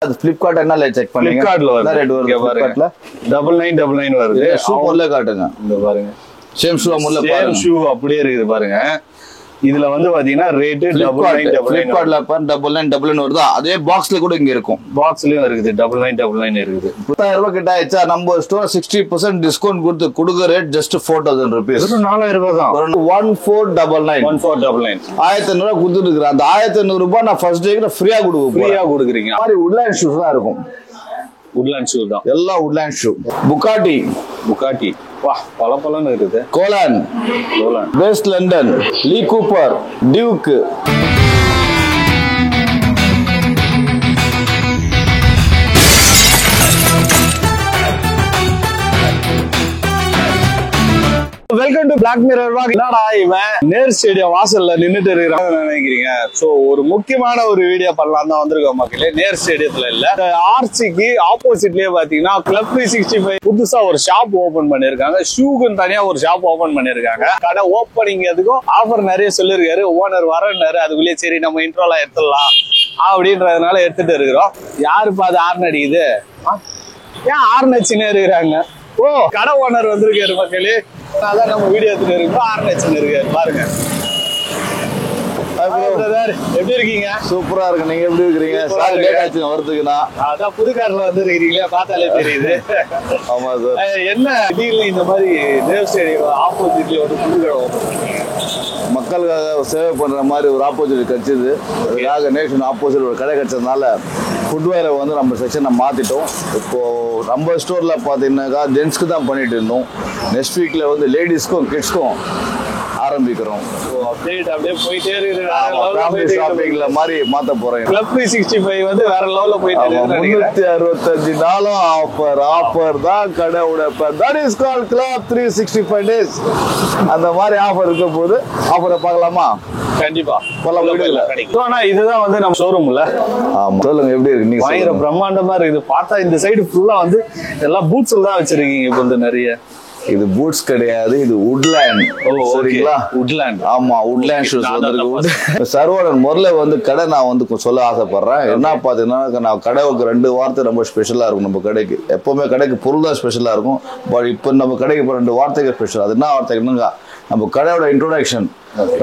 அது Flipkart என்ன check பண்ணீங்க? Flipkartல வருது. ரேட் வருது Flipkartல 9999 வருது. ஷூ முதல்ல காட்டுங்க. இந்த பாருங்க. சேம் ஷூ முதல்ல பாருங்க. ஷூ அப்படியே இருக்குது பாருங்க. இதுல வந்து பாத்தீங்கன்னா ரேட் 9999. Flipkartல பாருங்க 9999 வருது. அதே பாக்ஸ்ல கூட இங்க இருக்கும். பாக்ஸ்லயும் இருக்குது 9999 இருக்குது. 10,000 ரூபாய் கிட்ட ஆயிடுச்சா? நம்ம ஸ்டோர் 60% டிஸ்கவுண்ட் கொடுத்து கொடுக்குற ரேட் ஜஸ்ட் 4,000 rupees. வெறும் 4000 ரூபாய் தான். 1499 1500 ரூபாய் கொடுத்துருக்கேன். அந்த 1500 ரூபாய் நான் ஃபர்ஸ்ட் டேக்கு ஃப்ரீயா கொடுக்குறேன். ஃப்ரீயா கொடுக்குறீங்க. மாதிரி உட்லேண்ட் ஷூஸ் தான் இருக்கும். உட்லேண்ட் ஷூ தான். எல்லாம் உட்லேண்ட் ஷூ. புகாட்டி வா பலன்னு இருக்குது. கோலான் west London, Lee Cooper, Duke. Welcome to black mirror walk. என்னடா இவன் நேர் ஸ்டேடியம் வாசல்ல நின்னுட்டு இருக்கிறாங்க நினைக்கிறீங்க? சோ ஒரு முக்கியமான ஒரு வீடியோ பண்ணலாம் தான் வந்திருக்கோம் மக்களே. நேர் ஸ்டேடியத்துல இல்ல, ஆர்சிக்கு ஆப்போசிட்லயே பாத்தீங்கன்னா கிளப் 365 புதுசா ஒரு ஷாப் ஓபன் பண்ணிருக்காங்க. ஷூக்குன்னு தனியா ஒரு ஷாப் ஓபன் பண்ணிருக்காங்க. கடை ஓப்பனிங் எதுக்கும் ஆஃபர் நிறைய சொல்லிருக்காரு. ஓனர் வரன்னாரு. அதுக்குள்ளேயே சரி நம்ம இன்ட்ரோலாம் எடுத்துடலாம் அப்படின்றதுனால எடுத்துட்டு இருக்கிறோம். யாருப்பா அது ஆர்ன் அடிக்குது? ஏன் ஆர்ன் அடிச்சுன்னு இருக்கிறாங்க? ஓ கடை ஓனர் வந்திருக்காரு மக்களே. அதான் நம்ம வீடியோ எடுத்துட்டு இருக்கோம். ஆர்னேஷன் இருக்காரு பாருங்க. எப்படி இருக்கீங்க? சூப்பரா இருக்கு. நீங்க எப்படி இருக்கீங்க? சார் லேட் ஆச்சு வரதுக்குனா. அதான் புது கார்ல வந்து இருக்கீங்களா? பார்த்தாலே தெரியுது. ஆமா சார். என்ன திடீர்னு இந்த மாதிரி நேர் ஸ்டேடியம் ஆப்போசிட்ல ஒரு புது கடை ஓபன் பண்ணீங்க? மக்களுக்காக சேவை பண்ற மாதிரி ஒரு ஆப்போசிட் கிடைச்சது. அதுக்காக நேஷன் ஆப்போசிட் ஒரு கடை கிடைச்சதுனால ஃபுட்வேரை வந்து நம்ம செக்ஷனை மாத்திட்டோம். இப்போ நம்ம ஸ்டோர்ல பாத்தீங்கன்னாக்கா ஜென்ஸ்க்கு தான் பண்ணிட்டு இருந்தோம். நெக்ஸ்ட் வீக்ல வந்து லேடிஸ்க்கும் கிட்ஸ்க்கும் ஆரம்பிக்கிறோம். அப்படியே போயிட்டே இருக்கு. ஷாப்பிங்ல மாதிரி மாத்த போறேன். கிளப் 365 வந்து வேற லெவல்ல போயிட்டே இருக்கு. 365 நாளும் ஆஃபர் தான் கடையோட பேர். That is called club 365 days. அந்த மாதிரி ஆஃபர் இருக்க போது ஆஃபரை பார்க்கலாமா? கண்டிப்பா போலாம். இதுதான் வந்து நம்ம ஷோரூம்ல. ஆமா சொல்லுங்க எப்படி இருக்கு? நீங்க பயங்கர பிரம்மாண்டமா இருக்குது. பார்த்தா இந்த சைடு ஃபுல்லா வந்து எல்லாம் பூட்ஸ்ல தான் வச்சிருக்கீங்க. இப்போ வந்து நிறைய இது பூட்ஸ் கிடையாது, இது உட்லேண்ட். சரிங்களா? உட்லேண்ட். ஆமா உட்லேண்ட் ஷூஸ் வந்து சர்வடன் முதல்ல வந்து கடை நான் வந்து சொல்ல ஆசைப்படுறேன். என்ன பாத்தீங்கன்னா நான் கடைக்கு 2 வார்த்தை ரொம்ப ஸ்பெஷலா இருக்கும். நம்ம கடைக்கு எப்பவுமே கடைக்கு பொருள் தான் ஸ்பெஷலா இருக்கும். பட் இப்போ நம்ம கடைக்கு இப்போ 2 வார்த்தைகள் ஸ்பெஷல். அது என்ன வார்த்தைன்னா நம்ம கடையோட இன்ட்ரோடக்ஷன்,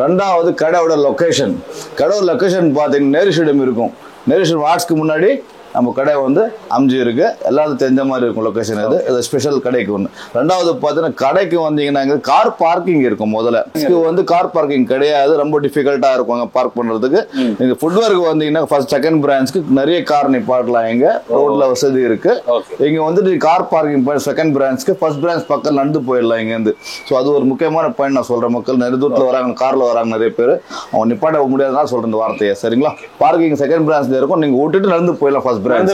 ரெண்டாவது கடையோட லொகேஷன். கடையோட லொகேஷன் பாத்தீங்கன்னா நேரிஷிடம் இருக்கும். நேரிஷிடம் ஆர்ட்ஸ்க்கு முன்னாடி நம்ம கடை வந்து அமைஞ்சு இருக்கு. எல்லாரும் தெரிஞ்ச மாதிரி இருக்கும் லொகேஷன். இது ஸ்பெஷல் கடைக்கு ஒன்று. ரெண்டாவது பார்த்தீங்கன்னா கடைக்கு வந்தீங்கன்னா கார் பார்க்கிங் இருக்கும். முதல்ல வந்து கார் பார்க்கிங் கிடையாது, ரொம்ப டிஃபிகல்ட்டா இருக்கும் பார்க் பண்றதுக்கு. நீங்க ஃபுட்வேருக்கு வந்தீங்கன்னா ஃபர்ஸ்ட் செகண்ட் பிரான்ச்க்கு நிறைய கார் நிப்பாட்டலாம். எங்க ரோட்ல வசதி இருக்கு. இங்க வந்து கார் பார்க்கிங் செகண்ட் பிரான்ச்க்கு ஃபர்ஸ்ட் பிரான்ச் பக்கம் நடந்து போயிடலாம் இங்க இருந்து. ஸோ அது ஒரு முக்கியமான பாயிண்ட் நான் சொல்றேன். மக்கள் நிறைய தூரத்தில் வராங்க, கார்ல வராங்க நிறைய பேர். அவங்க நிப்பாட்ட முடியாதுனால சொல்றேன் இந்த வார்த்தையை. சரிங்களா? பார்க்கிங் செகண்ட் பிரான்ச்ல இருக்கும். நீங்க விட்டுட்டு நடந்து போயிடலாம் ஃபர்ஸ்ட் பேரல்ஸ்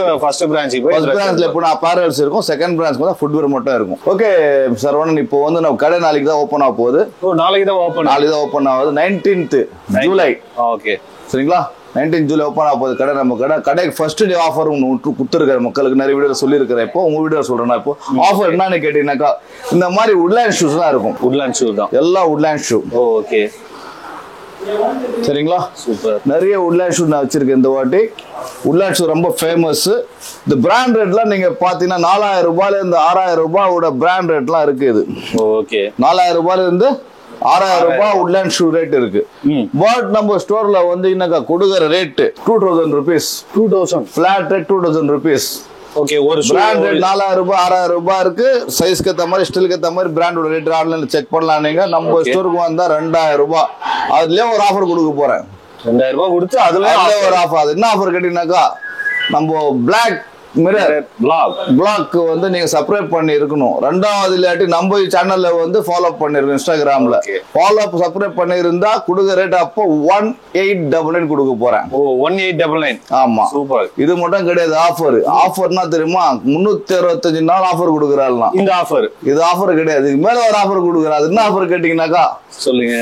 இருக்கும். செகண்ட் பிரான்ச் தான் ஃபுட்வேர் மட்டும் இருக்கும். ஓகே சரவணன், இப்போ வந்து நம்ம கடை நாளைக்கு தான் ஓபன் ஆக போகுது. நாளைக்கு தான் ஓபன் ஆகுது 19th ஜூலை. ஓகே சரிங்களா? 19th ஜூலை ஓபன் ஆக போகுது கடை. நம்ம கடைக்கு ஃபர்ஸ்ட் டே ஆஃபர் கொடுத்துருக்காரு மக்களுக்கு. நிறைய வீடியோ சொல்லியிருக்கிறேன். இப்போ உங்க வீடியோ சொல்றேன். இப்போ ஆஃபர் என்னன்னு கேட்டீங்கன்னாக்கா இந்த மாதிரி உட்லேண்ட் ஷூஸ் தான் இருக்கும். உட்லேண்ட் ஷூ தான் எல்லாம் உட்லேண்ட் ஷூ. ஓகே சரிங்களா? சூப்பர். நிறைய உட்லேண்ட் ஷூ நான் வச்சிருக்கேன் இந்த வாட்டி. உட்லேண்ட் ஷூ ரொம்ப ஃபேமஸ். இந்த பிராண்ட் ரேட்லாம் நீங்க பாத்தீங்கன்னா 4000 ரூபாயில இருந்து 6000 ரூபாயோட பிராண்ட் ரேட்லாம் இருக்கு. இது ஓகே 4000 ரூபாயில இருந்து 6000 ரூபாய் உட்லேண்ட் ஷூ ரேட் இருக்கு. பட் நம்ம ஸ்டோர்ல வந்து இன்னைக்கு கொடுக்குற rate 2000 rupees. 2000 flat rate 2000 rupees. Okay ஒரு பிராண்ட் ரேட் 4000 ரூபாய் 6000 ரூபாய் இருக்கு. சைஸ்க்கு ஏத்த மாதிரி ஸ்டிலுக்கு ஏத்த மாதிரி பிராண்டோட ரேட் ஆன்லைன்ல செக் பண்ணலாம். நீங்க நம்ம ஸ்டோருக்கு வந்தா 2000 ரூபாய். அதுலயே ஒரு ஆஃபர் கொடுக்க போறேன். 2000 ரூபாய் கொடுத்து அதுல ஒரு ஆஃபர். அது என்ன ஆஃபர் கேட்டீங்கன்னாக்கா நம்ம பிளாக் மிரர் பிளாக் வந்து நீங்க சப்ஸ்கிரைப் பண்ணி இருக்கணும். ரெண்டாவது இல்லாட்டி நம்ம சேனல்ல வந்து ஃபாலோ பண்ணிருக்கோம். இன்ஸ்டாகிராம்ல ஃபாலோ சப்ஸ்கிரைப் பண்ணி இருந்தா கொடுக்க ரேட் அப்போ 1899 கொடுக்க போறேன். 1899. ஆமா சூப்பர். இது மட்டும் கிடையாது. ஆஃபர்னா தெரியுமா? 365 நாள் ஆஃபர் கொடுக்குறாங்க. இந்த ஆஃபர் இது ஆஃபர் கிடையாது. இது மேல ஒரு ஆஃபர் கொடுக்குறாரு. என்ன ஆஃபர் கேட்டீங்கன்னாக்கா சொல்லுங்க.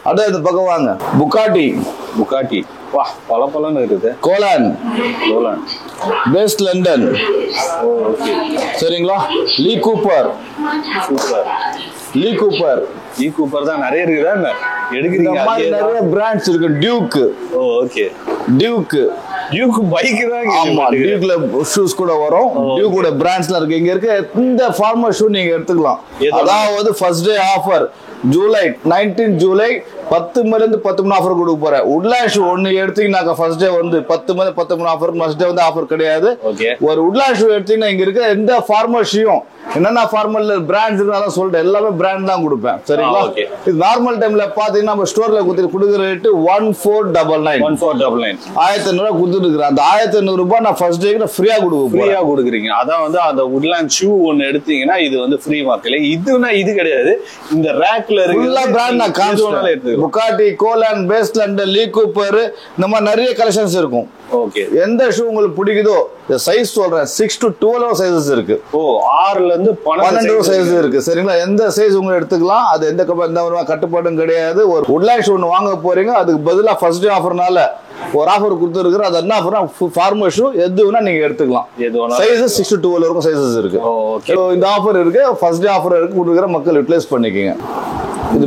அப்படியே இந்த பக்கம் வாங்க. புகாட்டி வா பலன்னு இருக்குது. கோலான் வெஸ்ட் லண்டன். சரிங்களா? லீ கூப்பர் தான் நிறைய இருக்குதா? எடுக்கிறீங்க. நிறைய பிராண்ட்ஸ் இருக்கு. டியூக் டியூக் பைக் தான். ஆமா, டியூக்ல ஷூஸ் கூட வரும். டியூக் கூட பிராண்ட்ஸ்ல இருக்கு. இங்க இருக்க எந்த ஃபார்மல் ஷூ நீங்க எடுத்துக்கலாம். அதாவது first day offer July 19 July 10 மணிலிருந்து 10 மணி ஆஃபர் கொடுக்க போறேன். உட்லாண்ட் ஷூ ஒன்னு எடுத்தீங்கன்னாக்கா ஃபர்ஸ்ட் டே வந்து 10 மணி 10 மணி ஆஃபர். ஃபர்ஸ்ட் டே வந்து ஆஃபர் கிடையாது. ஒரு உட்லாண்ட் ஷூ எடுத்தீங்கன்னா இங்க இருக்க எந்த ஃபார்மல் ஷூயும் என்னென்ன ஃபார்மல் பிராண்ட்ஸ் இருந்தாலும் சொல்லிட்டு எல்லாமே பிராண்ட் தான் கொடுப்பேன். சரிங்களா? இது நார்மல் டைம்ல பாத்தீங்கன்னா நம்ம ஸ்டோர்ல கொடுக்குற ரேட்டு 1499. 1500 கொடுத்துருக்கேன். அந்த 1500 ரூபாய் நான் ஃபர்ஸ்ட் டேக்கு ஃப்ரீயா கொடுக்குறீங்க. அதான் வந்து அந்த உட்லாண்ட் ஷூ ஒன்னு எடுத்தீங்கன்னா இது வந்து ஃப்ரீ மார்க்கெட். இதுனா இது கிடையாது. இந்த ரேக்ல எல்லா பிராண்ட் நான் காமிச்சேன். புகாட்டி, கோலாண்ட், பேஸ்லாண்ட், லீ கூப்பர், இந்த மாதிரி நிறைய கலெக்ஷன்ஸ் இருக்கும். ஓகே, எந்த ஷூ உங்களுக்கு பிடிக்குதோ சைஸ் சொல்றேன். 6 to 12 சைஸஸ் இருக்கு. 6ல இருந்து 12 சைஸ் இருக்கு. சரிங்களா? எந்த சைஸ் உங்களுக்கு எடுத்துக்கலாம். அது எந்த கட்டுப்பாடும் கிடையாது. ஒரு உட்லாண்ட் ஷூ ஒன்று வாங்க போறீங்க, அதுக்கு பதிலா ஃபர்ஸ்ட் டே ஆஃபர்னால ஒரு ஆஃபர் கொடுத்துருக்குற. அது என்ன ஆஃபர்? ஃபார்மல் ஷூ எது வேணா நீங்க எடுத்துக்கலாம். சைஸஸ் 6 to 12 வரைக்கும் சைஸஸ் இருக்கு. இந்த ஆஃபர் இருக்கு, ஃபர்ஸ்ட் டே ஆஃபர் இருக்கு. கொடுக்குற மக்கள் யூட்டிலைஸ் பண்ணிக்கங்க. இது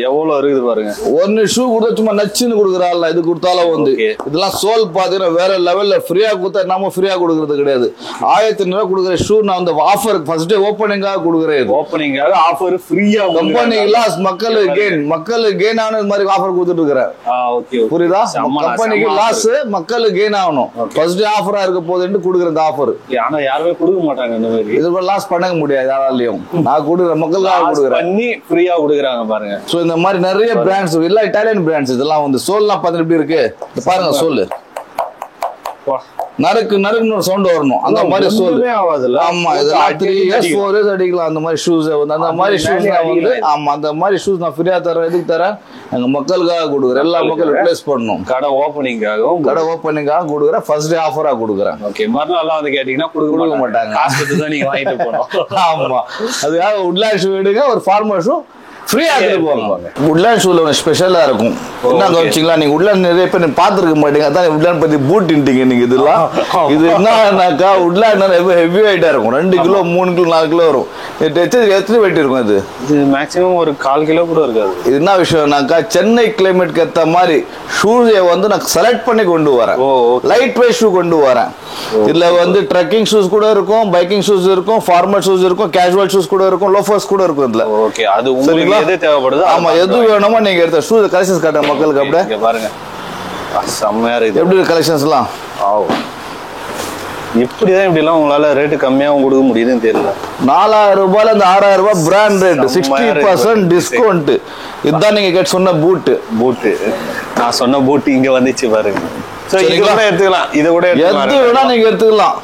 எவ்வளவு இருக்குது பாருங்க. ஒன்னு ஷூ கொடுத்தா சும்மா நச்சுன்னு கொடுக்குறாள். இது கொடுத்தாலும் வந்து இதெல்லாம் சோல் பாத்தீங்கன்னா வேற லெவல்ல ஃப்ரீயா கொடுத்தா நம்ம ஃப்ரீயா கொடுக்கறது கிடையாது. 1500 கொடுக்குற ஷூ நான் வந்து ஆஃபர் ஃபர்ஸ்ட் டே ஓப்பனிங்காக கொடுக்குறேன். ஓப்பனிங்காக ஆஃபர் ஃப்ரீயா கம்பெனி லாஸ் மக்களுக்கு கெயின் ஆகணும் மாதிரி ஆஃபர் கொடுத்துட்டு இருக்கிறேன். புரியுதா? கம்பெனிக்கு லாஸ் மக்களுக்கு கெயின் ஆகணும். ஃபர்ஸ்ட் டே ஆஃபரா இருக்க போதுன்னு கொடுக்குற இந்த ஆஃபர். ஆனா யாருமே கொடுக்க மாட்டாங்க. இந்த மாதிரி இது லாஸ் பண்ண முடியாது யாராலையும். நான் கொடுக்குற மக்களுக்காக கொடுக்குறேன். பண்ணி ஃப்ரீயா கொடுக்குறாங்க பாருங்க. சோ இந்த மாதிரி நிறைய பிராண்ட்ஸ் இல்ல, இட்டாலியன் பிராண்ட்ஸ் இதெல்லாம் வந்து சோல்லாம் பார்த்து எப்படி இருக்கு பாருங்க. சோல் நறுக்குன்னு ஒரு சவுண்ட் வரணும். அந்த மாதிரி சோல். ஆமா, இதெல்லாம் 3 years 4 years அடிக்கலாம். அந்த மாதிரி ஷூஸ் வந்து அந்த மாதிரி ஷூஸ் வந்து ஆமா அந்த மாதிரி ஷூஸ் நான் ஃப்ரீயா தரேன். எதுக்கு தரேன்? எங்க மக்களுக்காக கொடுக்குறேன். எல்லா மக்களும் யூட்டிலைஸ் பண்ணணும். கடை ஓப்பனிங்காக கொடுக்குறேன். ஃபர்ஸ்ட் டே ஆஃபரா கொடுக்குறேன். ஓகே, மறுநாள் வந்து கேட்டீங்கன்னா கொடுக்க மாட்டாங்க. காசு தான் நீங்க வாங்கிட்டு போறோம். ஆமா, அதுக்காக உட்லாண்ட் ஷூ எடுங்க. ஒரு ஃபார்மல் ஷூ ஃப்ரீயா எடுத்து போவாங்க. உட்லாண்ட் ஷூல ஒரு ஸ்பெஷலா இருக்கும். என்ன கவனிச்சிங்களா? நீங்க உட்லாண்ட் நிறைய பேர் பாத்துருக்க மாட்டீங்க. அதான் உட்லாண்ட் பத்தி பூட்டிட்டீங்க நீங்க. இதெல்லாம் இது என்னன்னாக்கா உட்லாண்ட் ஹெவி வெயிட்டா இருக்கும். 2 கிலோ 3 கிலோ 4 கிலோ வரும். எத்தனை வெயிட் இருக்கும்? இது மேக்ஸிமம் ஒரு 1/4 கிலோ கூட இருக்காது. இது என்ன விஷயம்னாக்கா சென்னை கிளைமேட்க்கு ஏற்ற மாதிரி ஷூஸை வந்து நான் செலக்ட் பண்ணி கொண்டு வரேன். லைட் வெயிட் ஷூ கொண்டு வரேன். இதுல வந்து ட்ரெக்கிங் ஷூஸ் கூட இருக்கும், பைக்கிங் ஷூஸ் இருக்கும், ஃபார்மல் ஷூஸ் இருக்கும், கேஷுவல் ஷூஸ் கூட இருக்கும், லோஃபர்ஸ் கூட இருக்கும். இதுல ஓகே, அது உங்களுக்கு எது தேவைப்படுது? ஆமா, எது வேணுமோ நீங்க எடுத்த ஷூ கலெக்ஷன்ஸ் காட்டுங்க மக்களுக்கு. அப்படியே பாருங்க, செம்மையா இருக்கு. எப்படி கலெக்ஷன்ஸ் எல்லாம் எப்படிதான் இப்படி எல்லாம் உங்களால ரேட்டு கம்மியாவும் கொடுக்க முடியுதுன்னு தெரியல. 4000 ரூபாயில இருந்து 6000 ரூபாய் பிராண்ட் ரேட், 60% டிஸ்கவுண்ட். இதுதான் நீங்க சொன்ன பூட்டு. நான் சொன்ன பூட்டு இங்க வந்துச்சு பாருங்க. எடுத்துக்கலாம். இதை கூட எது வேணா நீங்க எடுத்துக்கலாம்.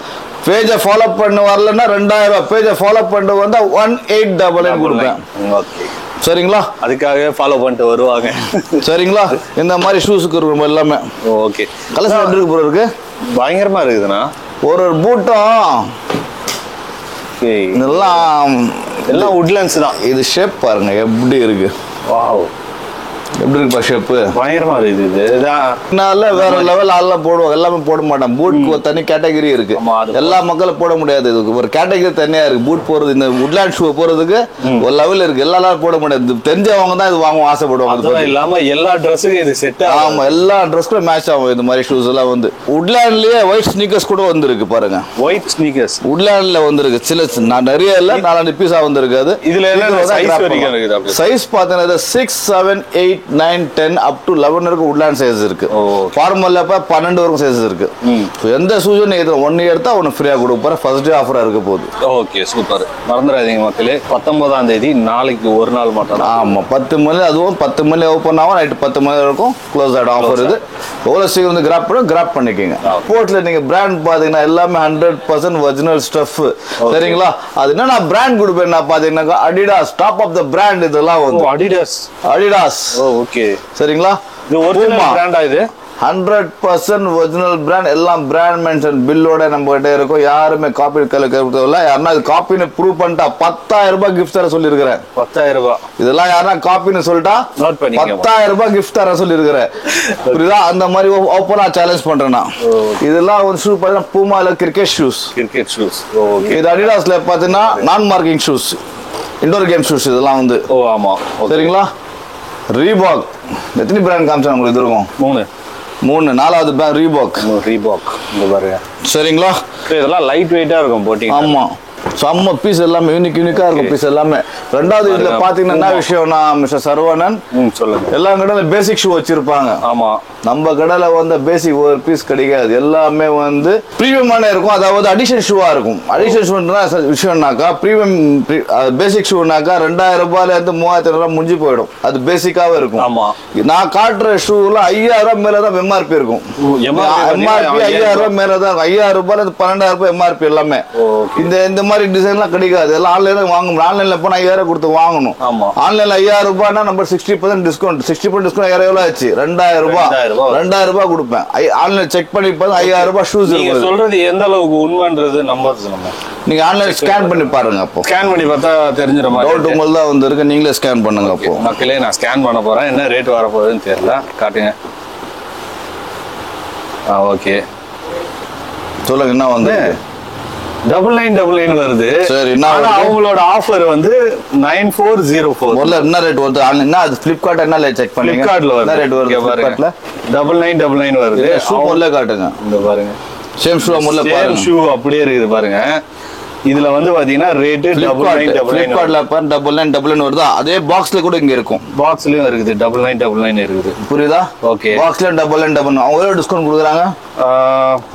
பேஜை ஃபாலோ பண்ண வரலன்னா 2000 ரூபாய். பேஜை ஃபாலோ பண்ண வந்தா 1899 கொடுப்பேன். சரிங்களா? அதுக்காக ஃபாலோ பண்ணிட்டு வருவாங்க. சரிங்களா? இந்த மாதிரி ஷூஸுக்கு இருக்கும் எல்லாமே. ஓகே, கலெக்ஷன் எப்படி இருக்கு? இருக்கு, பயங்கரமா இருக்குதுண்ணா. ஒரு பூட்டம் எல்லாம் உட்லாண்ட்ஸ் தான். இது ஷேப் பாருங்க எப்படி இருக்கு. வாவ், எப்படி இருக்கு ஷேப்? பயங்கரமா இருக்குது. வேற லெவல் ஆள்லாம் போடுவாங்க. எல்லாமே போட மாட்டான். பூட்க்கு ஒரு தனி கேட்டகரி இருக்கு. எல்லா மக்களும் போட முடியாது. இதுக்கு ஒரு கேட்டகரி தனியா இருக்கு. பூட் போறது, இந்த உட்லாண்ட் ஷூ போறதுக்கு ஒரு லெவல் இருக்கு. எல்லாரும் போட முடியாது. தெரிஞ்சவங்க தான் இது வாங்க ஆசைப்படுவாங்க. இல்லாம எல்லா ட்ரெஸ்ஸுக்கும் இது செட். ஆமா, எல்லா ட்ரெஸ்க்கும் மேட்ச் ஆகும். இந்த மாதிரி ஷூஸ் எல்லாம் வந்து உட்லாண்ட்லயே ஒயிட் ஸ்னீக்கர்ஸ் கூட வந்திருக்கு பாருங்க. ஒயிட் ஸ்னீக்கர்ஸ் உட்லாண்ட்ல வந்திருக்கு. சில நிறைய இல்ல, 4 பீஸா வந்திருக்கு. இதுல சைஸ் பாத்தீங்கன்னா 6, 7, 8, 9, 10 அப் டு 11 வரைக்கும் உட்லாண்ட் சைஸ் இருக்கு. ஃபார்மல்ல 12 வரைக்கும் சைஸ் இருக்கு. எந்த ஷூஸ் நீங்க 1 எடுத்தா 1 ஃப்ரீயா கொடுக்க போற. ஃபர்ஸ்ட் டே ஆஃபரா இருக்க போகுது. Okay, super. மறந்துடாதீங்க மக்களே, 19ஆம் தேதி நாளைக்கு ஒரு நாள் மட்டும். ஆமா, 10 மணி. அதுவும் 10 மணி ஓப்பன் ஆகும். நைட் 10 மணி வரைக்கும் க்ளோஸ் ஆயிடும். ஆஃபர் இது. எவ்வளவு சீக்கிரம் வந்து கிராப் பண்ணிக்கோங்க. போர்ட்ல நீங்க பிராண்ட் பாத்தீங்கன்னா எல்லாமே 100% ஒரிஜினல் ஸ்டஃப். சரிங்களா? அது என்ன பிராண்ட் கொடுப்பேன் பாத்தீங்கன்னா Adidas, top of the brand. இதெல்லாம் வந்து அடிடாஸ். ஓகே, சரிங்களா? இது ஒரிஜினல் பிராண்டா? இது 100% ஒரிஜினல் பிராண்ட். எல்லாம் பிராண்ட் மென்ஷன் பில்லோட நம்ம கிட்ட இருக்கும். யாருமே காப்பி கலக்கல. யாருன்னா இது காப்பின்னு ப்ரூவ் பண்ணிட்டா 10000 ரூபாய் கிஃப்ட் தர சொல்லிருக்கிறேன். 10000 ரூபாய். இதெல்லாம் யாருன்னா காப்பின்னு சொல்லிட்டா 10000 ரூபாய் கிஃப்ட் தர சொல்லிருக்கிறேன். புரியுதா? அந்த மாதிரி ஓப்பனா சேலஞ்ச் பண்றேன்னா. இதெல்லாம் ஒரு ஷூ பாத்தீங்கன்னா பூமால கிரிக்கெட் ஷூஸ். இது அடிடாஸ்ல பாத்தீங்கன்னா நான் marking shoes, indoor game shoes. இதெல்லாம் வந்து சரிங்களா? ரீபாக். எத்தனை பிராண்ட் காமிச்சா உங்களுக்கு? இது இருக்கும் 3. 4வது பேக் ரீபாக். இந்த பாருங்க. சரிங்களா? இதெல்லாம் லைட் வெயிட்டா இருக்கும் போட்டிங். ஆமா, செம்ம பீஸ் எல்லாமே யூனிக்கா இருக்கும் பீஸ் எல்லாமே. ரெண்டாவது இதுல பாத்தீங்கன்னா என்ன விஷயம்னா மிஸ்டர் சரவணன் சொல்லுங்க, எல்லா கடையில பேசிக் ஷூ வச்சிருப்பாங்க. ஆமா, நம்ம கடையில வந்து பேசிக் ஒரு பீஸ் கிடைக்காது, எல்லாமே வந்து பிரீமியமான இருக்கும். அதாவது அடிஷன் ஷூவா இருக்கும். அடிஷன் ஷூ விஷயம்னாக்கா பிரீமியம் பேசிக் ஷூனாக்கா 2000 ரூபாயில இருந்து 3000 ரூபாய் முடிஞ்சு போயிடும். அது பேசிக்காவே இருக்கும். ஆமா, நான் காட்டுற ஷூல 5000 ரூபாய் மேலதான் எம்ஆர்பி இருக்கும். எம்ஆர்பி 5000 ரூபாய் மேலதான். 5000 ரூபாயில இருந்து 12000 ரூபாய் எம்ஆர்பி எல்லாமே. இந்த மாதிரி டிசைன்லாம் கிடைக்காது. எல்லாம் ஆன்லைன்ல வாங்கணும். ஆன்லைன்ல போனா 5000 கொடுத்து வாங்கணும். ஆன்லைன்ல 5000 ரூபாய்னா நம்ம 60% டிஸ்கவுண்ட். 60% டிஸ்கவுண்ட் 2000 ஆச்சு. 2000 ரூபாய் கொடுப்பேன். ஆன்லைன்ல செக் பண்ணி பார்த்தா 5000 ரூபாய் ஷூஸ் இருக்கு. சொல்றது எந்த அளவுக்கு உண்மைன்றது நம்புறது நம்ம. நீங்க ஆன்லைன்ல ஸ்கேன் பண்ணி பாருங்க. அப்போ ஸ்கேன் பண்ணி பார்த்தா தெரிஞ்சிர மாதிரி டவுட் உங்களுக்கு தான் வந்து இருக்கு. நீங்களே ஸ்கேன் பண்ணுங்க. அப்போ மக்களே நான் ஸ்கேன் பண்ண போறேன். என்ன ரேட் வர போகுதுன்னு தெரியல. காட்டுங்க. ஓகே, சொல்லுங்க. என்ன வந்து 9999 வருது. சரி, அவங்களோட ஆஃபர் வந்து 9404. முதல்ல என்ன ரேட் வருது? என்ன அது Flipkart என்ன ரேட் செக் பண்ணீங்க? Flipkartல வருது. என்ன ரேட் வருது Flipkartல? 9999 வருது. ஷூ முதல்ல காட்டுங்க. இந்த பாருங்க, சேம் ஷூ முதல்ல பாருங்க. ஷூ அப்படியே இருக்குது பாருங்க. இதுல வந்து பாத்தீங்கன்னா ரேட் 9999 9999 வருதா? அதே பாக்ஸ்ல கூட இங்க இருக்கும். பாக்ஸ்லயும் இருக்குது 9999 இருக்குது. புரியுதா? ஓகே, பாக்ஸ்ல 9999 அவங்க டிஸ்கவுண்ட் கொடுக்குறாங்க.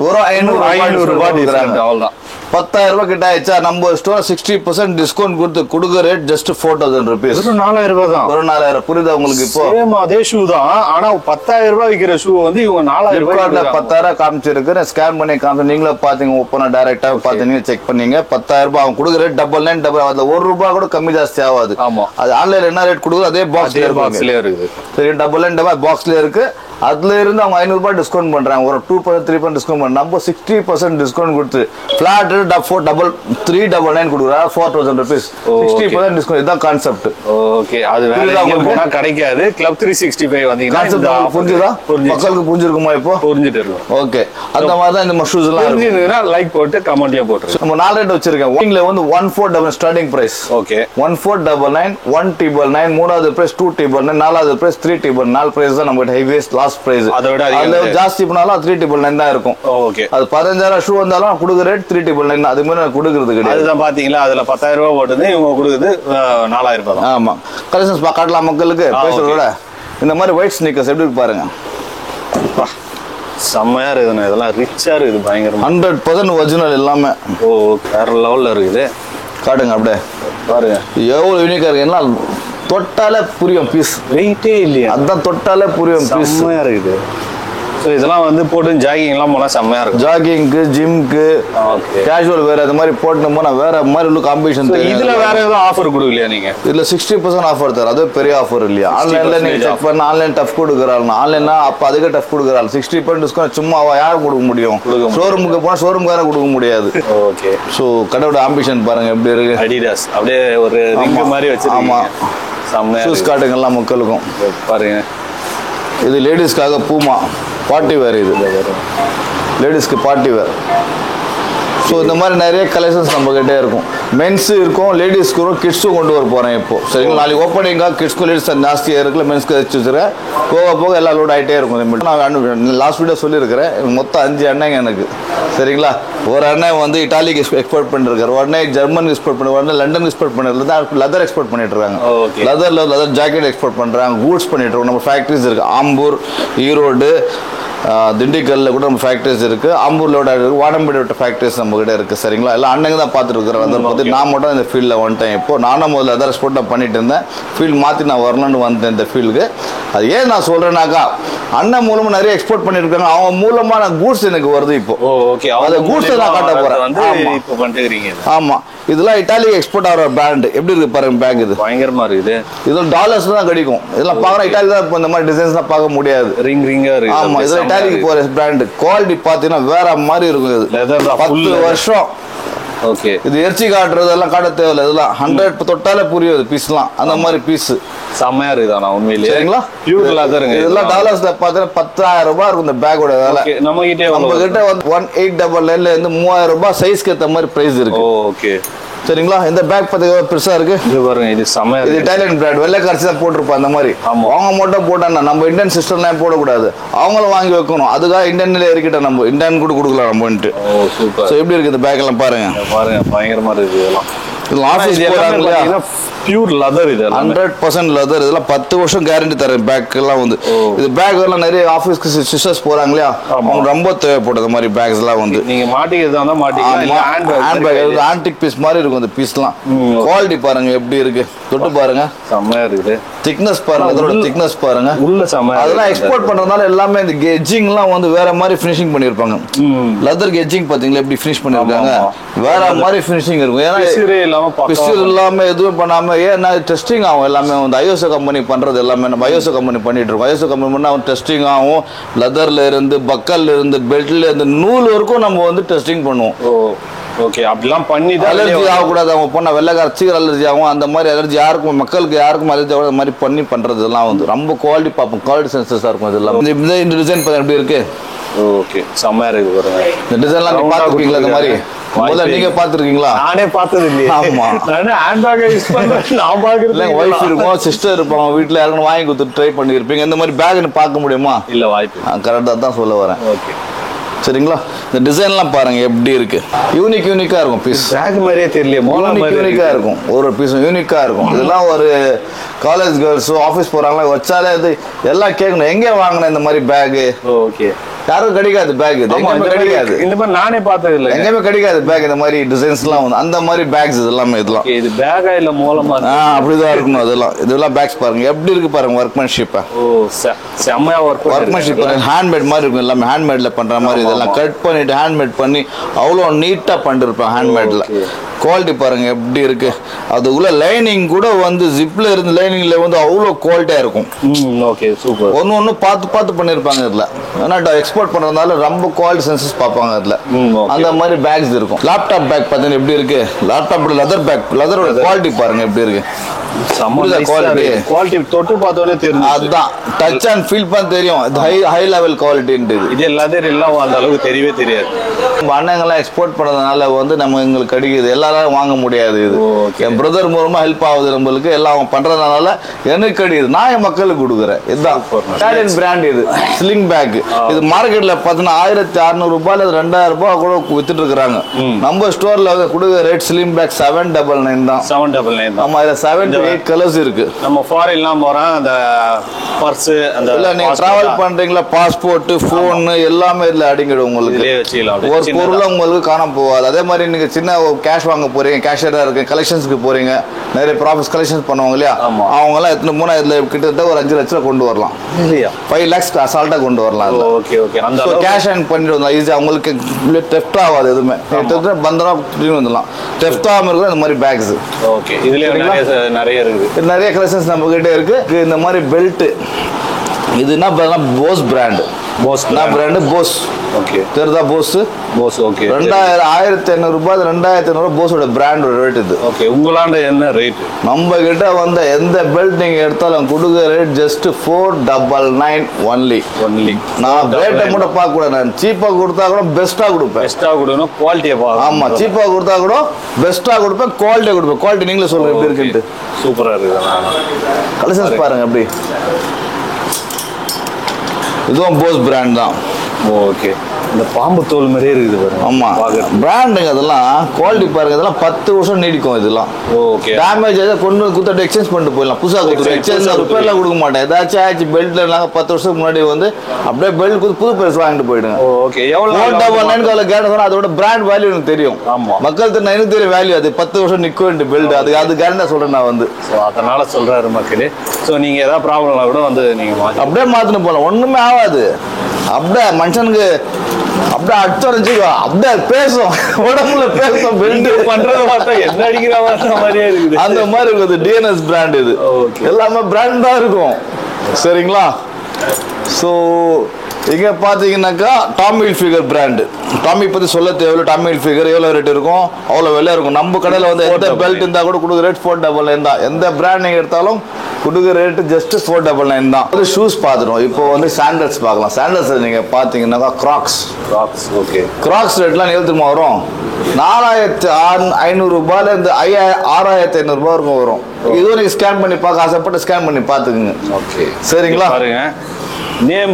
ஒரு 500 ரூபாய் டிஸ்கவுண்ட். அவ்வளவுதான். 10,000 ரூபாய் கிட்ட ஆயிடுச்சா? நம்ம ஸ்டோர் 60% டிஸ்கவுண்ட் கொடுக்க ரேட் ஜஸ்ட் 4000 rupees. 4000 ரூபாய் தான். ஒரு 4000. புரியுதா உங்களுக்கு? இப்போ அதே ஷூ தான். ஆனா 10,000 ரூபாய் விற்கிற ஷூ வந்து இவங்க 4000 ரூபாய் 10,000 காமிச்சிருக்கு. ஸ்கேன் பண்ணி காமிச்சு நீங்களே பாத்தீங்க. ஓப்பனா டைரக்டா பாத்தீங்க, செக் பண்ணீங்க. 10,000 ரூபாய் அவங்க கொடுக்குற ரேட் 9999. அதுல 1 ரூபாய் கூட கம்மி ஜாஸ்தி ஆகாது. ஆமா, அது ஆன்லைன்ல என்ன ரேட் கொடுக்குது அதே பாக்ஸ்லயே இருக்குது. சரி, 9999 பாக்ஸ்ல இருக்கு. அதுல இருந்து அவங்க 500 ரூபாய் டிஸ்கவுண்ட் பண்றாங்க. ஒரு 2% 3% டிஸ்கவுண்ட் பண்றாங்க. நம்ம 60% டிஸ்கவுண்ட் கொடுத்து பிளாட் 399 கொடுக்குறாங்க. 4000 rupees. 60% டிஸ்கவுண்ட். இதுதான் கான்செப்ட். ஓகே, அது வேற எங்கேயும் கிடைக்காது. கிளப் 365 வந்தீங்கன்னா கான்செப்ட் புரிஞ்சுதா? மக்களுக்கு புரிஞ்சிருக்குமா? இப்போ புரிஞ்சிட்டு இருக்கும். ஓகே, அந்த மாதிரி தான் இந்த ஷூஸ் எல்லாம் புரிஞ்சுதுன்னா லைக் போட்டு கமெண்ட்லயே போட்டு. நம்ம 4 ரேட் வச்சிருக்கேன். இங்க வந்து 1499 ஸ்டார்டிங் பிரைஸ். ஓகே, 1499, 1999, மூணாவது பிரைஸ் 299, நாலாவது பிரைஸ் 399. 4 பிரைஸ் தான் நம்ம ஹைவேஸ்ட் லாஸ்ட் பிரைஸ். அதோட ஜாஸ்தி பண்ணாலும் 399 தான் இருக்கும். ஓகே, அது 15000 ஷூ வந்தாலும் கொடுக்குற ரேட் 399. அது மாதிரி கொடுக்குறது கிடையாது. அதுதான் பாத்தீங்களா, அதுல 10,000 ரூபாய் போட்டது இவங்க கொடுக்குது 4000 ரூபாய். ஆமா, கலெக்ஷன்ஸ் காட்டலாம் மக்களுக்கு. பேசுறதோட இந்த மாதிரி ஒயிட் ஸ்னீக்கர்ஸ் எப்படி பாருங்க. செம்மையா இருக்குதுண்ணா. இதெல்லாம் ரிச்சா இருக்குது. பயங்கரமா 100% ஒரிஜினல் எல்லாமே. ஓ, வேற லெவல்ல இருக்குது. காட்டுங்க அப்படியே பாருங்க. எவ்வளவு யூனிக்கா இருக்கு. எல்லாம் தொட்டாலே புரியும் பீஸ். வெயிட்டே இல்லையா? அதான் தொட்டாலே புரியும் பீஸ். செம்மையா இருக்குது. இதெல்லாம் வந்து போட்டு ஜாகிங் எல்லாம் போனா செம்மையா இருக்கும். ஜாகிங்க்கு, ஜிம்க்கு, கேஷுவல் வேற அது மாதிரி போட்டு போனா வேற மாதிரி உள்ள காம்பினேஷன். இதுல வேற ஏதோ ஆஃபர் கொடுக்கலையா நீங்க? இதுல 60% ஆஃபர் தர. அது பெரிய ஆஃபர் இல்லையா? ஆன்லைன்ல நீங்க செக் பண்ண ஆன்லைன் டஃப் கொடுக்குறாங்க. ஆன்லைன்னா அப்ப அதுக்கு டஃப் கொடுக்குறாங்க. 60% டிஸ்கவுண்ட் சும்மாவா யாரும் கொடுக்க முடியும்? ஷோரூமுக்கு போனா ஷோரூம்கார கொடுக்க முடியாது. ஓகே, சோ கடையோட ஆம்பிஷன் பாருங்க எப்படி இருக்கு. அடிடாஸ் அப்படியே ஒரு ரிங் மாதிரி வச்சிருக்காங்க. ஆமா, செம்மையா ஷூஸ் காட்டுங்க எல்லாம் மக்களுக்கும் பாருங்க. இது லேடிஸ்க்காக பூமா பார்ட்டி வேர். இது லேடிஸ்க்கு பார்ட்டி வேர். ஸோ இந்த மாதிரி நிறைய கலெக்ஷன்ஸ் நம்ம கிட்டே இருக்கும். மென்ஸ் இருக்கும், லேடிஸ்க்கு இருக்கும், கிட்ஸும் கொண்டு வர போகிறேன் இப்போ. சரிங்களா? நாளைக்கு ஓப்பனிங்காக கிட்ஸ்க்கு லேடிஸ் ஜாஸ்தியாக இருக்குல்ல, மென்ஸ்க்கு வச்சுருக்கேன். போக போக எல்லா லோட் ஆகிட்டே இருக்கும். நான் லாஸ்ட் வீடியோ சொல்லியிருக்கிறேன். மொத்தம் 5 அண்ணங்க எனக்கு. சரிங்களா? ஒரு அண்ணன் வந்து இட்டாலிக்கு எக்ஸ்போர்ட் பண்ணிருக்காரு, உடனே ஜெர்மன் எக்ஸ்போர்ட் பண்ணி, உடனே லண்டன் எக்ஸ்போர்ட் பண்ணிருக்காங்க. லெதர் எக்ஸ்போர்ட் பண்ணிட்டு இருக்காங்க. லெதர் ஜாக்கெட் எக்ஸ்போர்ட் பண்ணுறாங்க. கூட்ஸ் பண்ணிட்டு இருக்கோம். நம்ம ஃபேக்ட்ரிஸ் இருக்குது. ஆம்பூர், ஈரோடு, திண்டுக்கல்ல கூட நம்ம ஃபேக்ட்ரிஸ் இருக்கு. ஆம்பூர்லோட வானம்பேட்டை ஃபேக்ட்ரிஸ் நம்ம கிட்ட இருக்கு. சரிங்களா? எல்லாம் அண்ணங்க தான் பார்த்துட்டு இருக்கிறேன். அதை பற்றி நான் மட்டும் இந்த ஃபீல்டில் வந்துட்டேன். இப்போ நானும் முதல்ல அதர் எக்ஸ்போர்ட் தான் பண்ணிட்டு இருந்தேன். ஃபீல்டு மாற்றி நான் வரணும்னு வந்தேன் இந்த ஃபீல்டுக்கு. அது ஏன் நான் சொல்றேன்னாக்கா, அண்ணன் மூலமா நிறைய எக்ஸ்போர்ட் பண்ணிருக்காங்க. அவங்க மூலமான கூட்ஸ் எனக்கு வருது இப்போ. ஓகே, அந்த கூட்ஸ் நான் காட்ட போறேன். ஆமா, இதெல்லாம் இட்டாலிக்கு எக்ஸ்போர்ட் ஆகிற பிராண்ட். எப்படி இருக்கு பாருங்க பேக். இது பயங்கரமா இருக்குது. இதெல்லாம் டாலர்ஸ் தான் கிடைக்கும். இதெல்லாம் பார்க்குற இட்டாலி தான் இப்போ இந்த மாதிரி டிசைன்ஸ்லாம் பார்க்க முடியாது. ரிங் ரிங்கா இருக்கு. ஆமா, இதெல்லாம் இட்டாலிக்கு போற பிராண்ட். குவாலிட்டி பார்த்தீங்கன்னா வேற மாதிரி இருக்கும். இது 10 வருஷம். ஓகே, இது எரிச்சி காட்டுறதெல்லாம் காட்ட தேவையில்லை. இதெல்லாம் 100 தொட்டாலே புரியுது பீஸ்லாம். அந்த மாதிரி பீஸ் செம்மையா இருக்குதா உண்மையிலேயே. சரிங்களா? பியூர் லெதருங்க. இதெல்லாம் டாலர்ஸ்ல பார்த்தா 10,000 ரூபாய் இருக்கும் இந்த பேக்கோட விலை. நம்ம கிட்ட வந்து 1899 இருந்து 3000 ரூபாய் சைஸ்க்கு ஏற்ற மாதிரி பிரைஸ் இருக்கு. ஓகே, சரிங்களா? இந்த பேக் பார்த்தீங்கன்னா பெருசா இருக்கு. இது பாருங்க, இது செமையா இது இருக்கு. டைலண்ட் பிராண்ட், வெள்ளை கரைச்சி தான் போட்டிருப்பா அந்த மாதிரி. ஆமா. அவங்க மட்டும் போட்டாங்க, நம்ம இந்தியன் சிஸ்டம்லாம் போடக்கூடாது, அவங்களும் வாங்கி வைக்கணும். அதுக்காக இந்தியன்ல இருக்கிட்ட நம்ம இந்தியன் கூட கொடுக்கலாம் நம்மன்ட்டு. ஓ சூப்பர். ஸோ எப்படி இருக்கு இந்த பேக் எல்லாம் பாருங்க. பாருங்க பயங்கரமா இருக்கு இதெல்லாம். இதெல்லாம் ஆஃபீஸ் போறாங்க இல்லையா, பியூர் லெதர். இது 100% லெதர். இதெல்லாம் 10 வருஷம் கேரண்டி தரேன் பேக் எல்லாம் வந்து. இது பேக் எல்லாம் நிறைய ஆஃபீஸ்க்கு சிஸ்டர்ஸ் போறாங்க இல்லையா, அவங்க ரொம்ப தேவைப்படும் இந்த மாதிரி பேக்ஸ் எல்லாம் வந்து. நீங்க மாட்டிக்கிறதா இருந்தா மாட்டிக்கலாம். ஹேண்ட் பேக் ஆன்டிக் பீஸ் மாதிரி இருக்கும் இந்த பீஸ்லாம். குவாலிட்டி பாருங்க எப்படி இருக்கு, தொட்டு பாருங்க, செம்மையா இருக்குது. திக்னஸ் பாருங்க, இதோட திக்னஸ் பாருங்க. உள்ள செம்மையா. அதெல்லாம் எக்ஸ்போர்ட் பண்றதுனால எல்லாமே இந்த எட்ஜிங் எல்லாம் வந்து வேற மாதிரி ஃபினிஷிங் பண்ணிருப்பாங்க. லெதர் எட்ஜிங் பாத்தீங்களா எப்படி ஃபினிஷ் பண்ணிருக்காங்க, வேற மாதிரி ஃபினிஷிங் இருக்கும். ஏன்னா பிசிறு இல்லாம எதுவும் பண்ணாம, ஏன்னா டெஸ்டிங் ஆகும் எல்லாமே வந்து. ஐஎஸ்ஓ கம்பெனி பண்றது எல்லாமே நம்ம ஐஎஸ்ஓ கம்பெனி பண்ணிட்டு இருக்கோம். ஐஎஸ்ஓ கம்பெனி பண்ணா டெஸ்டிங் ஆகும். லெதர்ல இருந்து, பக்கல்ல இருந்து, பெல்ட்ல இருந்து, நூல் வரைக்கும் நம்ம வந்து டெஸ்டிங் பண்ணுவோம். ஓகே, அப்படிலாம் பண்ணி தான் அலர்ஜி ஆகக்கூடாது. அவங்க பண்ண வெள்ளைக்கார சீக்கிரம் அலர்ஜி ஆகும். அந்த மாதிரி அலர்ஜி யாருக்கும், மக்களுக்கு யாருக்கும் அலர்ஜி ஆகும், அந்த மாதிரி பண்ணி பண்றது எல்லாம் வந்து ரொம்ப குவாலிட்டி பார்ப்போம். குவாலிட்டி சென்சஸா இருக்கும் இதெல்லாம். இந்த டிசைன் எப்படி இருக்கு? ஓகே, செம்மையா இருக்கு பாருங்க. இந்த டிசைன்லாம் நீங்க பாத்துருக்கீங்களா? இந்த மாதிரி முதல்ல நீங்க பாத்துருக்கீங்களா? நானே பார்த்தது இல்லையே. ஆமா, நானே ஹேண்ட் பேக் யூஸ் பண்றேன். நான் பாக்குறது வைஃப் இருக்கும், சிஸ்டர் இருப்பாங்க, வீட்டுல யாருக்கும் வாங்கி கொடுத்து ட்ரை பண்ணிருப்பீங்க. இந்த மாதிரி பேக் பார்க்க முடியுமா? இல்ல, வாய்ப்பு. கரெக்டா தான் சொல்ல வரேன். ஓகே, சரிங்களா? இந்த டிசைன்லாம் பாருங்க எப்படி இருக்கு. யூனிக்கா இருக்கும் பீஸ். பேக் மாதிரியே தெரியல, யூனிக்கா இருக்கும். ஒரு பீஸும் யூனிக்கா இருக்கும். இதெல்லாம் ஒரு காலேஜ் கேர்ள்ஸோ ஆஃபீஸ் போறாங்களா வச்சாலே இது எல்லாம் கேட்கணும், எங்கே வாங்கின இந்த மாதிரி பேக். ஓகே, யாரும் கிடைக்காது பேக், இது எங்கேயுமே கிடைக்காது. இந்த மாதிரி நானே பார்த்தது இல்லை, எங்கேயுமே கிடைக்காது பேக். இந்த மாதிரி டிசைன்ஸ்லாம் வந்து அந்த மாதிரி பேக்ஸ் இதெல்லாமே. இதெல்லாம் இது பேக்கா இல்ல மூலமா? அப்படிதான் இருக்கணும். இதெல்லாம் பேக்ஸ் பாருங்க எப்படி இருக்கு பாருங்க. ஒர்க்மேன்ஷிப், செம்மையா ஒர்க்மேன்ஷிப் ஹேண்ட்மேட் மாதிரி இருக்கும். எல்லாமே ஹேண்ட்மேட்ல பண்ற மாதிரி. இதெல்லாம் கட் பண்ணிட்டு ஹேண்ட்மேட் பண்ணி அவ்வளோ நீட்டா பண்ணிருப்பேன் ஹேண்ட்மேட்ல. குவாலிட்டி பாருங்க எப்படி இருக்கு. அதுக்குள்ள லைனிங் கூட வந்து ஜிப்ல இருந்து லைனிங்ல வந்து அவ்வளோ குவாலிட்டியா இருக்கும். Okay, super. ஒன்னு பார்த்து பண்ணிருப்பாங்க இதுல. ஏன்னா எக்ஸ்போர்ட் பண்றதுனால ரொம்ப குவாலிட்டி சென்சஸ் பார்ப்பாங்க இதுல. அந்த மாதிரி பேக்ஸ் இருக்கும். லேப்டாப் பேக் பார்த்தீங்கன்னா எப்படி இருக்கு. லேப்டாப் லெதர் பேக், லெதரோட குவாலிட்டி பாருங்க எப்படி இருக்கு. குவாலிட்டி தொட்டு பார்த்தோன்னே தெரியும். அதுதான் டச் அண்ட் ஃபீல் பண்ண தெரியும். High level quality. இது லெதர் எல்லாம் அந்த அளவுக்கு தெரியவே தெரியாது. அண்ணங்கள்லாம் எக்ஸ்போர்ட் பண்ணதுனால வந்து நம்ம எங்களுக்கு கிடைக்குது, எல்லாரும் வாங்க முடியாது. இது என் பிரதர் மூலமா ஹெல்ப் ஆகுது நம்மளுக்கு. எல்லாம் அவங்க பண்றதுனால எனக்கு கிடைக்குது, நான் என் மக்களுக்கு கொடுக்குறேன். இதுதான் இட்டாலியன் பிராண்ட். இது ஸ்லிங் பேக். இது மார்க்கெட்ல பார்த்தீங்கன்னா 1600 ரூபாயில 2000 ரூபாய் கூட வித்துட்டு இருக்காங்க. நம்ம ஸ்டோர்ல கொடுக்குற ரேட் ஸ்லிங் பேக் 799 தான். 799. ஆமா, இதுல 7 to 8 கலர்ஸ் இருக்கு. நம்ம ஃபாரின்லாம் போறோம், அந்த பர்ஸ், அந்த இல்ல நீங்க டிராவல் பண்றீங்களா, பாஸ்போர்ட், போன் எல்லாமே இதுல அடங்கிடும் உங்களுக்கு. ஒரு பொருள் உங்களுக்கு காணாம போகாது. அதே மாதிரி நீங்க சின்ன கேஷ் வாங்க போறீங்க, கேஷியரா இருக்கு, கலெக்ஷன்ஸ்க்கு போறீங்க, நிறைய ப்ராஃபிட்ஸ் கலெக்ஷன்ஸ் பண்ணுவாங்க இல்லையா, அவங்க எல்லாம் எத்தனை மூணு இதுல கிட்டத்தட்ட ஒரு 5 லட்சம் கொண்டு வரலாம். 5 lakhs அசால்ட்டா கொண்டு வரலாம். ஓகே ஓகே, அந்த கேஷ் ஹேண்ட் பண்ணிட்டு வந்தா ஈஸியா உங்களுக்கு டெஃப்ட் ஆகாது. எதுவுமே பந்தரம் திரும்பி வந்துடலாம். டெஃப்ட் ஆகாம இருக்கிற இந்த மாதிரி பேக்ஸ். ஓகே, இதுல நிறைய இருக்கு, நிறைய கலெக்ஷன்ஸ் நம்ம கிட்ட இருக்கு. இந்த மாதிரி பெல்ட் இதுனா Boss brand. Boss brand Boss. Okay, தெரியுதா போஸ்? போஸ். ஓகே, 1500 ரூபாய் 2500 போஸோட பிராண்ட் ரேட் இது. ஓகே, உங்களாண்ட என்ன ரேட்? நம்ம கிட்ட வந்த எந்த பெல்ட் நீங்க எடுத்தாலும் கொடுக்குற ரேட் ஜஸ்ட் 499 ஒன்லி. நான் ரேட்டை கூட பார்க்க கூடாது. நான் சீப்பா கொடுத்தா கூட பெஸ்டா கொடுப்பேன். பெஸ்டா கொடுக்கணும், குவாலிட்டியா பாருங்க. ஆமா, சீப்பா கொடுத்தா கூட பெஸ்டா கொடுப்பேன், குவாலிட்டியா கொடுப்பேன். குவாலிட்டி நீங்களே சொல்லுங்க எப்படி இருக்குன்னு. சூப்பரா இருக்கு. கலெக்ஷன்ஸ் பாருங்க எப்படி. இதுவும் போஸ் பிராண்ட் தான். ஓகே, இந்த பாம்பு தோல் மாதிரியே இருக்குது பாருங்க. ஆமா, பிராண்டுங்க. அதெல்லாம் குவாலிட்டி பாருங்க. இதெல்லாம் 10 வருஷம் நீடிக்கும். இதெல்லாம் ஓகே, டேமேஜ் ஆகுது கொண்டு குத்தட்டு எக்ஸ்சேஞ்ச் பண்ணிட்டு போயிடலாம். புதுசா கொடுத்துருவோம். எக்ஸ்சேஞ்ச் ரிப்பேர்லாம் கொடுக்க மாட்டேன். ஏதாச்சும் ஆச்சு பெல்ட்ல நாங்க 10 வருஷத்துக்கு முன்னாடி வந்து அப்படியே பெல்ட் கொடுத்து புது பெருசு வாங்கிட்டு போயிடுங்க. ஓகே, எவ்வளவு 499 கேரண்டி. அதோட பிராண்ட் வேல்யூ எனக்கு தெரியும். ஆமா, மக்கள் எனக்கு தெரியும் வேல்யூ. அது 10 வருஷம் நிக்க வேண்டிய பெல்ட். அது கேரண்டா சொல்றேன் நான் வந்து. அதனால சொல்றாரு மக்களே. சோ நீங்க ஏதாவது ப்ராப்ளம்னா கூட வந்து நீங்க அப்படியே மாத்தின்னு போலாம், ஒண்ணுமே ஆகாது. அப்படியே மனுஷனுக்கு அப்படியே அடிச்சோ அப்படியே பேசும், உடம்புல பேசும். பெல்ட் பண்றத பார்த்தா என்ன அடிக்கிற மாதிரியே இருக்குது. அந்த மாதிரி இருக்குது. டிஎன்எஸ் பிராண்ட் இது. எல்லாமே பிராண்ட் தான் இருக்கும். சரிங்களா? ஸோ இங்க பாத்தீங்கன்னாக்கா டாமி ஹில்ஃபிகர் பிராண்டு. டாமி பத்தி சொல்ல தேவையில்லை. டாமி ஹில்ஃபிகர் எவ்வளவு ரேட் இருக்கும், அவ்வளவு விலை இருக்கும். நம்ம கடையில வந்து எந்த பெல்ட் இருந்தா கூட கொடுக்குற ரேட் 499 தான். எந்த பிராண்ட் நீங்க எடுத்தாலும் கொடுக்குற ரேட் ஜஸ்ட் 499 தான். ஒரு ஷூஸ் பார்த்துடும். இப்போ வந்து சாண்டல்ஸ் பார்க்கலாம். சாண்டல்ஸ் நீங்க பாத்தீங்கன்னாக்கா கிராக்ஸ். ஓகே. கிராக்ஸ் ரேட்லாம் எவ்வளவு வரும்? 4500 ரூபாயில இருந்து 6500 ரூபாய் வரைக்கும் வரும். இதுவும் நீங்க ஸ்கேன் பண்ணி பார்க்க ஆசைப்பட்டு ஸ்கேன் பண்ணி பாத்துக்குங்க. ஓகே, சரிங்களா? பாருங்க, நேம்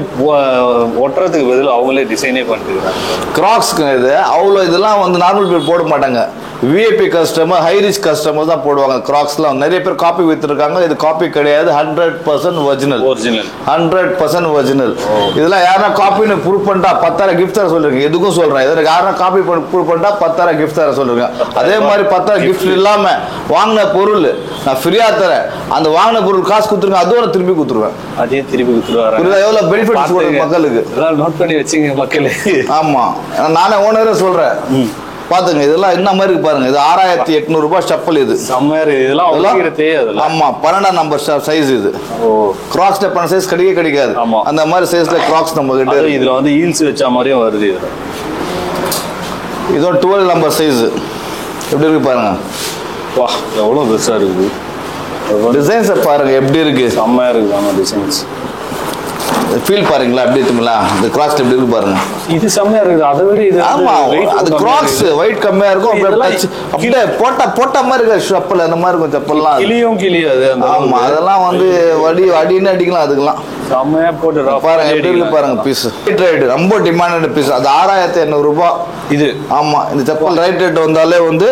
ஒட்டுறதுக்கு பதில் அவங்களே டிசைனே பண்ணிருக்காங்க. கிராக்ஸ்க்கு இது அவ்வளோ இதெல்லாம் வந்து நார்மல் பேர் போட மாட்டாங்க. VIP customer, high rich customer தான் போடுவாங்க. கிராக்ஸ்லாம் நிறைய பேர் காப்பி வித்துருக்காங்க. இது காப்பி கிடையாது, 100% ஒரிஜினல். 100% ஒரிஜினல். இதெல்லாம் யாரா காப்பின்னு ப்ரூவ் பண்ணிட்டா 10,000 கிஃப்ட் தர சொல்றீங்க. எதுக்கும் சொல்றேன், இதில் யாரா காப்பி பண்ணி ப்ரூவ் பண்ணிட்டா 10,000 கிஃப்ட் தர சொல்றீங்க. அதே மாதிரி 10,000 கிஃப்ட் இல்லாம வாங்கின பொருள் நான் ஃப்ரீயா தரேன். அந்த வாங்கின பொருள் காசு கொடுத்துருங்க, அதோட திருப்பி கொடுத்துருவேன். அதே திருப்பி கொடுத்துருவாங்க. எவ்வளவு பெனிஃபிட்ஸ் மக்களுக்கு நோட் பண்ணி வச்சுங்க மக்களே. ஆமா, நானே ஓனரே சொல்றேன். பாத்துங்க, இதெல்லாம் என்ன மாதிரி இருக்கு பாருங்க. இது 6800 ரூபாய் செப்பல். இது ஆமா, 12 நம்பர் சைஸ். இது கிராக்ஸ் பண்ண சைஸ் கிடைக்காது. அந்த மாதிரி சைஸ்ல கிராக்ஸ் நம்ம கிட்ட. இதுல வந்து ஹீல்ஸ் வச்ச மாதிரியும் வருது. இதோ 12 நம்பர் சைஸ். எப்படி இருக்கு பாருங்க. வா, எவ்வளவு பெருசா இருக்குது. டிசைன்ஸ் பாருங்க எப்படி இருக்கு. செம்மையா இருக்கு. ஆமா, டிசைன்ஸ் ஃபீல் பாருங்களா எப்படி இருக்குங்களா? இந்த கிராக்ஸ் எப்படி இருக்கு பாருங்க. இது செம்மையா இருக்குது. அதை விட இது ஆமா, அது கிராக்ஸ் வெயிட் கம்மியா இருக்கும். அப்படியே போட்ட மாதிரி இருக்கு செப்பல். அந்த மாதிரி இருக்கும் செப்பல்லாம். கிளியாது. ஆமா, அதெல்லாம் வந்து அடின்னு அடிக்கலாம். அதுக்கெல்லாம் செம்மையா போட்டு பாருங்க எப்படி இருக்கு பாருங்க. பீஸ் ரொம்ப டிமாண்டட் பீஸ். அது 6800 ரூபாய். இது ஆமா, இந்த செப்பல் ரைட் ரேட் வந்தாலே வந்து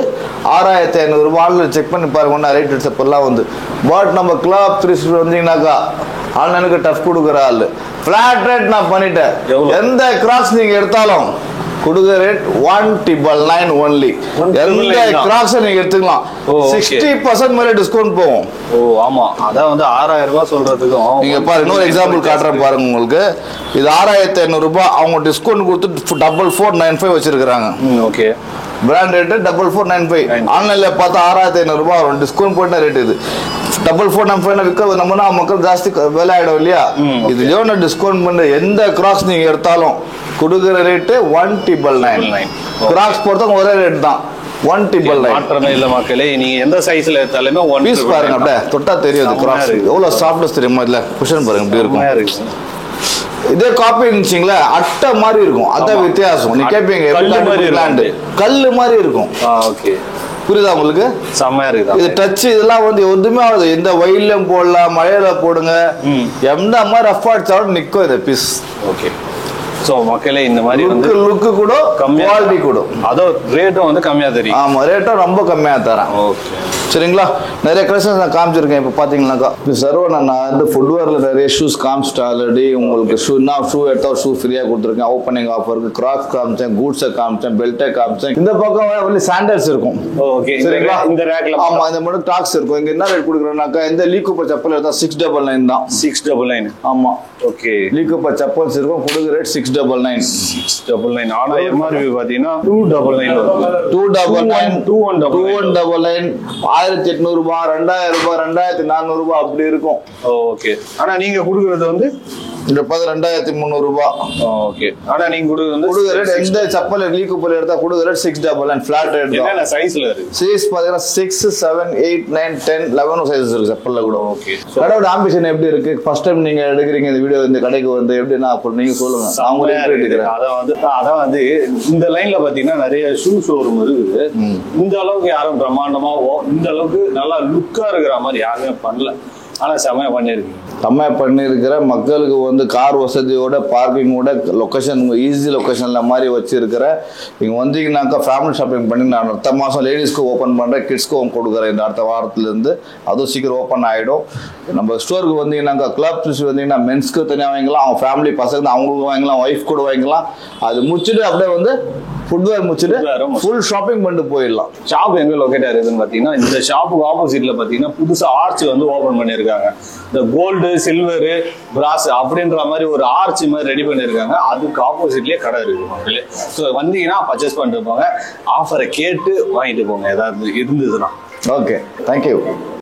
6500 ரூபாய். ஆன்லைன் செக் பண்ணி பாருங்க. ரைட் ரேட் செப்பல்லாம் வந்து பட் நம்ம கிளப் 360 வந்தீங்கன்னாக்கா ஆன்லைனுக்கு டஃப் கொடுக்குற ஆள். ஃபிளாட் ரேட் நான் பண்ணிட்டேன். எந்த கிராக்ஸ் நீங்க எடுத்தாலும் கொடுக்குற ரேட் 199 ஒன்லி. எந்த கிராக்ஸ் நீங்க எடுத்துக்கலாம். 60% மேல டிஸ்கவுண்ட் போகும். ஓ ஆமா, அதான் வந்து 6000 ரூபாய் சொல்றதுக்கும். நீங்க பாருங்க, இன்னொரு எக்ஸாம்பிள் காட்டுறேன் பாருங்க உங்களுக்கு. இது 6500 ரூபாய். அவங்க டிஸ்கவுண்ட் கொடுத்து 4495 வச்சிருக்காங்க. Okay, brand rate 4495. ஆன்லைன்ல பார்த்தா 6500 ரூபாய் வரும். டிஸ்கவுண்ட் போட்ட ரேட் இது. 4495 விற்க நம்மனா மக்கள் ஜாஸ்தி விலை ஆயிடும் இல்லையா? இதுலயோ நான் டிஸ்கவுண்ட் பண்ண எந்த கிராக்ஸ் நீங்க எடுத்தாலும் கொடுக்குற ரேட்டு 199. கிராக்ஸ் பொறுத்தவங்க ஒரே ரேட் தான், 199. மாற்றமே இல்ல மக்களே. நீங்க எந்த சைஸ்ல எடுத்தாலுமே பீஸ் பாருங்க. அப்படியே தொட்டா தெரியும் கிராக்ஸ் எவ்வளவு சாஃப்ட்னஸ் தெரியுமா? இல்ல குஷன் பாருங்க எப்படி இருக்கும். இதே காப்பி இருந்துச்சுங்களா, அட்டை மாதிரி இருக்கும். அதான் வித்தியாசம். நீ கேட்பீங்க கல்லு மாதிரி இருக்கும். புரியுதா உங்களுக்கு? செம்மையா இருக்கு. இது டச் இதெல்லாம் வந்து எதுவுமே ஆகுது. எந்த வெயிலும் போடலாம், மழையில போடுங்க, எந்த மாதிரி ரஃப் அடிச்சாலும் நிக்கும் இந்த பீஸ். ஓகே, சோ மக்களே இந்த மாதிரி வந்து லுக் கூட குவாலிட்டி கூட அதோ ரேட்டும் வந்து கம்மியா தெரியும். ஆமா, ரேட்டும் ரொம்ப கம்மியா தரேன். ஓகே, சரிங்களா? நிறைய கலெக்ஷன்ஸ் நான் காமிச்சிருக்கேன். இப்போ பாத்தீங்கன்னாக்கா நான் வந்து ஃபுட்வேர்ல நிறைய ஷூஸ் காமிச்சிட்டேன் ஆல்ரெடி. உங்களுக்கு ஷூ எடுத்தா ஷூ ஃப்ரீயா கொடுத்துருக்கேன். ஓப்பனிங் ஆஃபருக்கு கிராக்ஸ் காமிச்சேன், கூட்ஸை காமிச்சேன், பெல்ட்டை காமிச்சேன். இந்த பக்கம் ஒன்லி சாண்டல்ஸ் இருக்கும். ஓகே, சரிங்களா? இந்த ரேக்ல ஆமா, இந்த மட்டும் டாக்ஸ் இருக்கும். இங்க என்ன ரேட் கொடுக்குறேன்னாக்கா இந்த லீக்கூப்பர் செப்பல் எடுத்தா 699 தான். 699. ஆமா, ஓகே. லீக்கூப்பர் செப்பல்ஸ் இருக்கும். கொடுக்குற ரேட் 699. 699. ஆனா எம்ஆர்பி பாத்தீங்கன்னா 299 வரும். 2199 1800 ரூபாய், 2000 ரூபாய், 2400 ரூபாய் அப்படி இருக்கும். ஓகே, ஆனா நீங்க கொடுக்கறது வந்து 2300 ரூபாய். ஓகே, ஆனா நீங்க கொடுக்குற ரேட் எந்த செப்பல் லீக்கூப்பர் எடுத்தா கொடுக்குற ரேட் 699 ஃபிளாட் ரேட் தான். என்ன சைஸ்ல இருக்கு? சைஸ் பாத்தீங்கன்னா 6, 7, 8, 9, 10, 11 சைஸஸ் இருக்கு செப்பல்ல கூட. ஓகே, கடையோட ஆம்பிஷன் எப்படி இருக்கு? ஃபர்ஸ்ட் டைம் நீங்க எடுக்கிறீங்க இந்த வீடியோ, இந்த கடைக்கு வந்து எப்படின்னா நீங்க சொல்லுங்க. அதான் வந்து இந்த லைன்ல பாத்தீங்கன்னா நிறைய ஷூ ஷோரூம் இருக்குது. இந்த அளவுக்கு யாரும் பிரம்மாண்டமா இந்த அளவுக்கு நல்லா லுக்கா இருக்கிற மாதிரி யாருமே பண்ணல. ஆனா செமையா பண்ணிருக்கிற மக்களுக்கு வந்து கார் வசதியோட பார்க்கிங்கோட லொக்கேஷன் ஈஸி லொக்கேஷன்ல மாதிரி வச்சிருக்கிற. நீங்க வந்தீங்கன்னாக்கா ஃபேமிலி ஷாப்பிங் பண்ணி நான் அடுத்த மாசம் லேடிஸ்க்கு ஓப்பன் பண்றேன், கிட்ஸ்க்கு கொடுக்குறேன். இந்த அடுத்த வாரத்துல இருந்து அதுவும் சீக்கிரம் ஓப்பன் ஆயிடும். நம்ம ஸ்டோருக்கு வந்தீங்கன்னாக்கா கிளப் வந்தீங்கன்னா மென்ஸ்க்கு தனியாக வாங்கிக்கலாம், அவங்க ஃபேமிலி பசங்க அவங்களுக்கு வாங்கிக்கலாம், ஒய்ஃப் கூட வாங்கிக்கலாம். அது முடிச்சுட்டு அப்படியே வந்து ஃபுட்வேர் முடிச்சுட்டு ஃபுல் ஷாப்பிங் பண்ணிட்டு போயிடலாம். ஷாப் எங்க லொகேட் ஆயிருக்குன்னு பாத்தீங்கன்னா இந்த ஷாப்புக்கு ஆப்போசிட்ல பாத்தீங்கன்னா புதுசா ஆர்ச் வந்து ஓபன் பண்ணிருக்காங்க. இந்த கோல்டு, சில்வரு, பிராஸ் அப்படின்ற மாதிரி ஒரு ஆர்ச் மாதிரி ரெடி பண்ணிருக்காங்க. அதுக்கு ஆப்போசிட்லயே கடை இருக்கு மக்களே. ஸோ வந்தீங்கன்னா பர்ச்சேஸ் பண்ணிட்டு போங்க. ஆஃபரை கேட்டு வாங்கிட்டு போங்க ஏதாவது இருந்ததுன்னா. Okay, thank you.